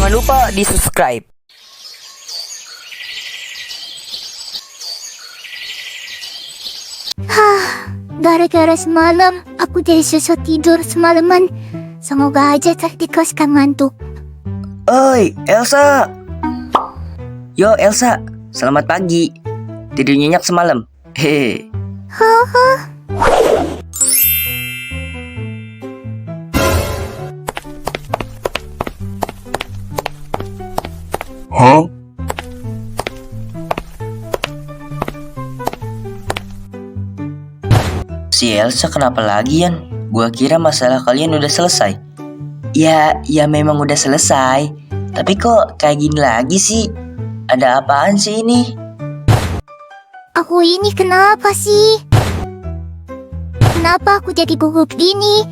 Jangan lupa di subscribe. Gara-gara semalam aku jadi susah tidur semalaman. Semoga aja tadi kau sekarang ngantuk. Oi, Elsa. Yo, Elsa. Selamat pagi. Tidur nyenyak semalam. Hehe. Hah? Si Elsa kenapa lagi, Yan? Gua kira masalah kalian udah selesai. Ya memang udah selesai. Tapi kok kayak gini lagi sih? Ada apaan sih ini? Aku ini kenapa sih? Kenapa aku jadi gugup gini?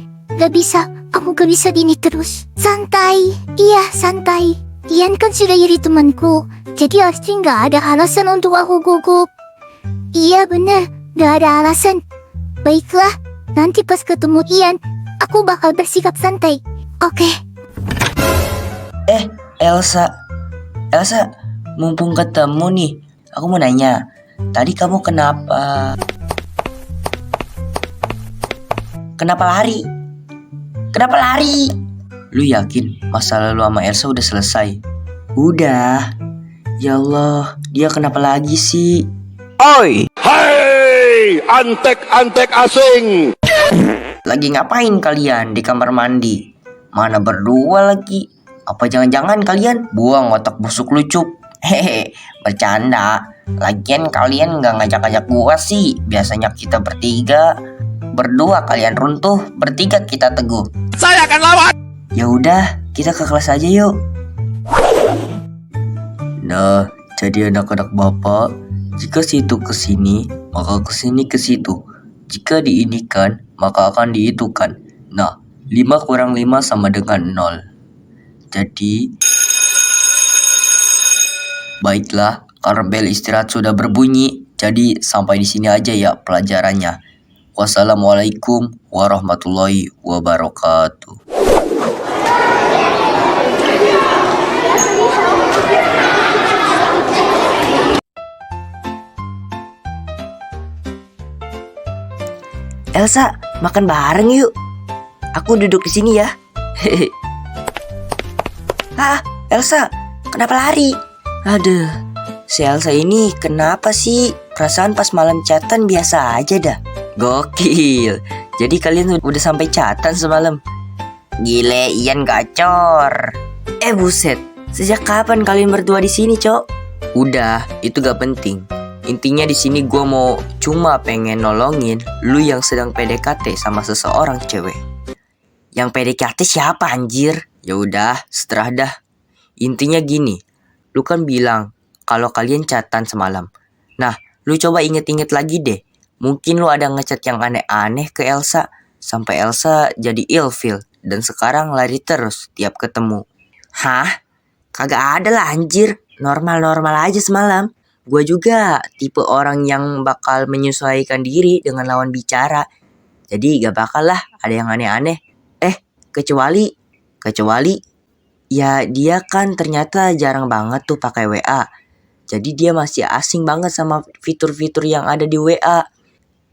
Aku gak bisa gini terus. Santai, iya santai. Ian kan sudah jadi temanku, jadi harusnya gak ada alasan untuk aku gugup. Iya bener, gak ada alasan. Baiklah, nanti pas ketemu Ian, aku bakal bersikap santai. Oke. Elsa, mumpung ketemu nih, aku mau nanya. Tadi kamu kenapa lari? Kenapa lari? Lu yakin masa lalu sama Elsa udah selesai? Udah. Ya Allah, dia kenapa lagi sih? Oi! Hai, antek-antek asing. Lagi ngapain kalian di kamar mandi? Mana berdua lagi? Apa jangan-jangan kalian buang otak busuk lucu? Hehe, bercanda. Lagian kalian gak ngajak-ngajak gua sih. Biasanya kita bertiga. Berdua kalian runtuh, bertiga kita teguh. Saya akan lawan. Ya udah, kita ke kelas aja yuk. Nah, jadi anak-anak bapak, jika situ ke sini, maka ke sini ke situ. Jika diinikan, maka akan diitukan. Nah, 5 kurang 5 sama dengan 0. Jadi, baiklah, karena bel istirahat sudah berbunyi, jadi sampai di sini aja ya pelajarannya. Wassalamualaikum warahmatullahi wabarakatuh. Elsa, makan bareng yuk. Aku duduk di sini ya. Hehe. Elsa, kenapa lari? Aduh, si Elsa ini kenapa sih? Perasaan pas malam chatan biasa aja dah. Gokil. Jadi kalian udah sampai chatan semalam? Gile, Ian gacor. Buset. Sejak kapan kalian berdua di sini, Cok? Udah, itu gak penting. Intinya di sini gue mau cuma pengen nolongin lu yang sedang PDKT sama seseorang cewek. Yang PDKT siapa anjir? Ya udah, seterah dah. Intinya gini, lu kan bilang kalau kalian chatan semalam. Nah, lu coba inget-inget lagi deh. Mungkin lu ada ngechat yang aneh-aneh ke Elsa sampai Elsa jadi ilfeel dan sekarang lari terus tiap ketemu. Hah? Kagak ada lah anjir. Normal-normal aja semalam. Gue juga tipe orang yang bakal menyesuaikan diri dengan lawan bicara. Jadi gak bakal lah ada yang aneh-aneh. Kecuali ya dia kan ternyata jarang banget tuh pakai WA. Jadi dia masih asing banget sama fitur-fitur yang ada di WA.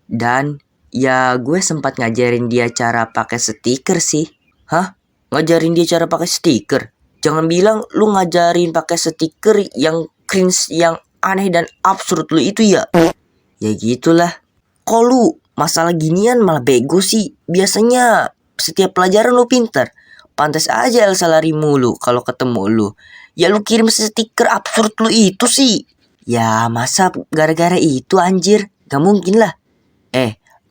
Dan ya gue sempat ngajarin dia cara pakai stiker sih. Hah? Ngajarin dia cara pakai stiker? Jangan bilang lu ngajarin pakai stiker yang cringe, yang aneh dan absurd lu itu ya. Ya gitulah. Kok lu masalah ginian malah bego sih? Biasanya setiap pelajaran lu pinter. Pantas aja Elsa lari mulu kalau ketemu lu. Ya lu kirim stiker absurd lu itu sih. Ya masa gara-gara itu anjir? Gak mungkin lah.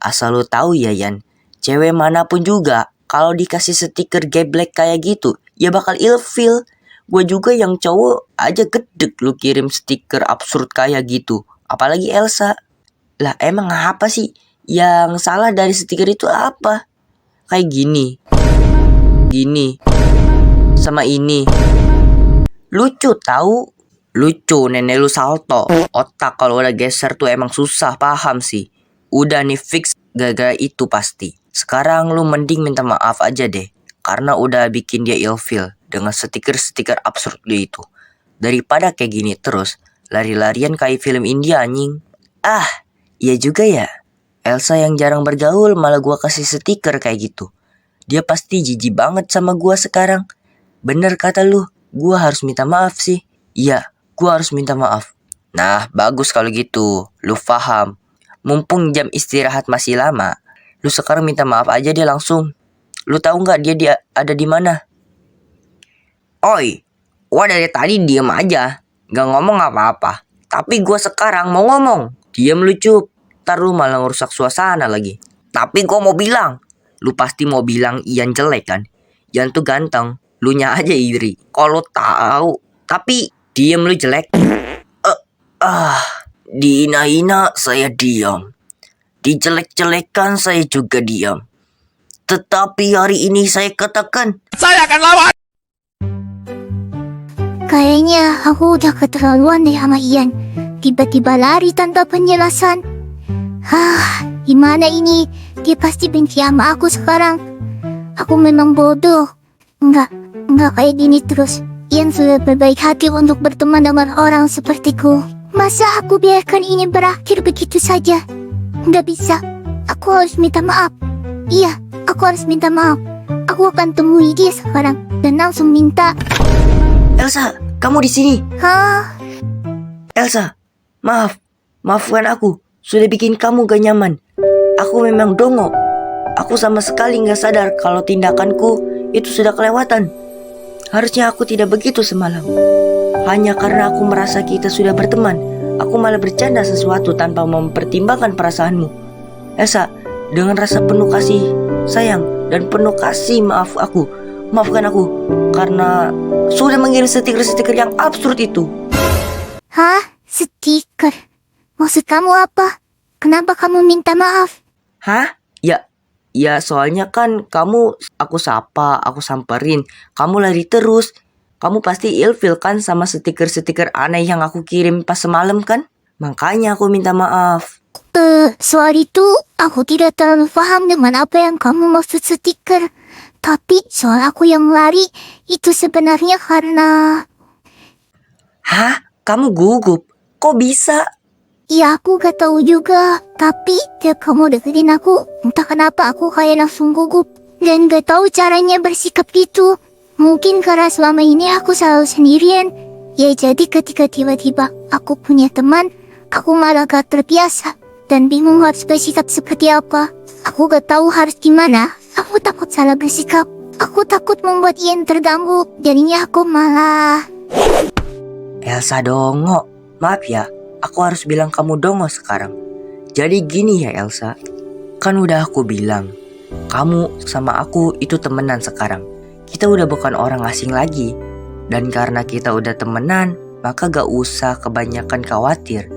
Asal lu tahu ya Yan, cewek manapun juga kalau dikasih stiker geblek kayak gitu, ya bakal ilfeel. Gue juga yang cowok aja gedek lu kirim stiker absurd kayak gitu. Apalagi Elsa. Lah emang apa sih? Yang salah dari stiker itu apa? Kayak gini. Sama ini. Lucu tahu? Lucu, nenek lu salto. Otak kalau udah geser tuh emang susah paham sih. Udah nih fix gara-gara itu pasti. Sekarang lu mending minta maaf aja deh. karena udah bikin dia ilfeel dengan stiker-stiker absurd dia itu. Daripada kayak gini terus, lari-larian kayak film India anjing. Ah, iya juga ya. Elsa yang jarang bergaul malah gua kasih stiker kayak gitu. Dia pasti jijik banget sama gua sekarang. Bener kata lu, gua harus minta maaf sih. Iya, gua harus minta maaf. Nah, bagus kalau gitu. Lu paham. Mumpung jam istirahat masih lama, lu sekarang minta maaf aja dia langsung. Lu tahu nggak dia ada di mana? Oi, gua dari tadi diem aja, nggak ngomong apa-apa. Tapi gua sekarang mau ngomong. Diem lu Cup. Ntar lu malah ngerusak suasana lagi. Tapi gua mau bilang, lu pasti mau bilang Ian jelek kan? Ian tuh ganteng, lu nya aja iri. Kalau tahu, tapi diem lu jelek. Dihina-hina saya diam. Dijelek-jelekan saya juga diam. Tetapi hari ini saya katakan, Saya akan lawan. Kayaknya aku udah keterlaluan deh sama Ian. Tiba-tiba lari tanpa penjelasan. Gimana ini? Dia pasti benci sama aku sekarang. Aku memang bodoh. Enggak kayak gini terus. Ian sudah berbaik hati untuk berteman dengan orang sepertiku. Masa aku biarkan ini berakhir begitu saja? Nggak bisa. Aku harus minta maaf. Iya, aku harus minta maaf. Aku akan temui dia sekarang dan langsung minta. Elsa, kamu di sini. Hah? Elsa, maafkan aku. Sudah bikin kamu gak nyaman. Aku memang dongo. Aku sama sekali gak sadar kalau tindakanku itu sudah kelewatan. Harusnya aku tidak begitu semalam. Hanya karena aku merasa kita sudah berteman, aku malah bercanda sesuatu tanpa mempertimbangkan perasaanmu. Elsa, dengan rasa penuh kasih sayang dan penuh kasih maafkan aku karena sudah mengirim stiker-stiker yang absurd itu. Hah? Stiker? Maksud kamu apa? Kenapa kamu minta maaf? Hah? Ya soalnya kan aku sapa, aku samperin, kamu lari terus. Kamu pasti ilfil kan sama stiker-stiker aneh yang aku kirim pas semalam kan? Makanya aku minta maaf. Soal itu aku tidak terlalu paham dengan apa yang kamu maksud stiker. Tapi soal aku yang lari itu sebenarnya karena... Hah? Kamu gugup? Kok bisa? Ya aku gak tahu juga. Tapi tiap kamu deketin aku, entah kenapa aku kayak langsung gugup. Dan gak tahu caranya bersikap gitu. Mungkin karena selama ini aku selalu sendirian. Ya jadi ketika tiba-tiba aku punya teman, aku malah gak terbiasa. Dan bingung harus bersikap seperti apa. Aku gak tahu harus gimana. Aku takut salah bersikap. Aku takut membuat Ian terganggu. Jadinya aku malah... Elsa dongo. Maaf ya, aku harus bilang kamu dongo sekarang. Jadi gini ya Elsa. Kan udah aku bilang, kamu sama aku itu temenan sekarang. Kita udah bukan orang asing lagi. Dan karena kita udah temenan, maka gak usah kebanyakan khawatir.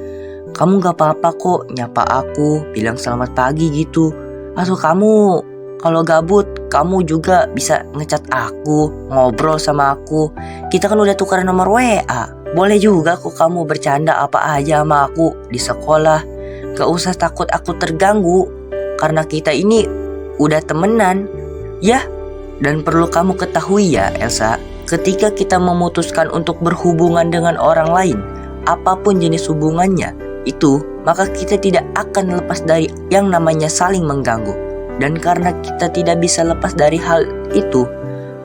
Kamu gak apa-apa kok nyapa aku, bilang selamat pagi gitu. Atau kamu kalau gabut, kamu juga bisa ngechat aku, ngobrol sama aku. Kita kan udah tukeran nomor WA. Boleh juga kok kamu bercanda apa aja sama aku di sekolah. Gak usah takut aku terganggu, karena kita ini udah temenan. Ya, dan perlu kamu ketahui ya Elsa, ketika kita memutuskan untuk berhubungan dengan orang lain, apapun jenis hubungannya itu, maka kita tidak akan lepas dari yang namanya saling mengganggu. Dan karena kita tidak bisa lepas dari hal itu,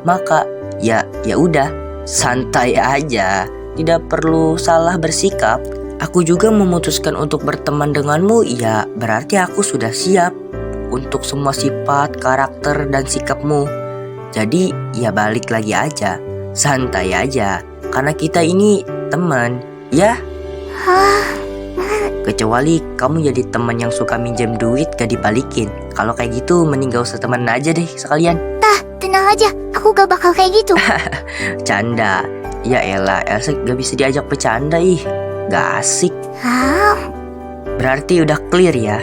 maka ya udah, santai aja, tidak perlu salah bersikap. Aku juga memutuskan untuk berteman denganmu, ya berarti aku sudah siap untuk semua sifat, karakter, dan sikapmu. Jadi ya balik lagi aja, santai aja, karena kita ini teman, ya. Kecuali kamu jadi teman yang suka minjem duit gak dibalikin. Kalau kayak gitu mending gak usah teman aja deh sekalian. Tenang aja, aku gak bakal kayak gitu. Canda. Ya elah, Elsa gak bisa diajak bercanda ih, gak asik. Berarti udah clear ya.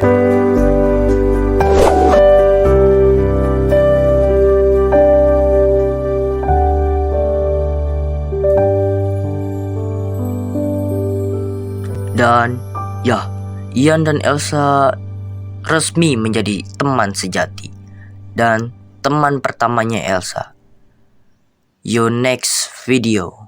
Dan ya, Ian dan Elsa resmi menjadi teman sejati. Dan teman pertamanya Elsa. Your next video.